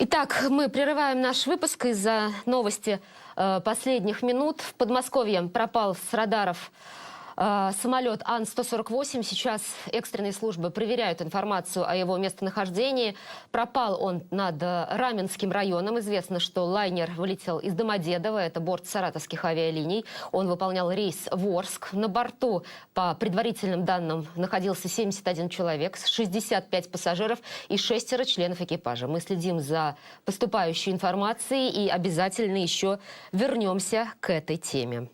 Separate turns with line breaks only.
Итак, мы прерываем наш выпуск из-за новости последних минут. В Подмосковье пропал с радаров самолет Ан-148. Сейчас экстренные службы проверяют информацию о его местонахождении. Пропал он над Раменским районом. Известно, что лайнер вылетел из Домодедово. Это борт саратовских авиалиний. Он выполнял рейс в Орск. На борту, по предварительным данным, находился 71 человек, 65 пассажиров и 6 членов экипажа. Мы следим за поступающей информацией и обязательно еще вернемся к этой теме.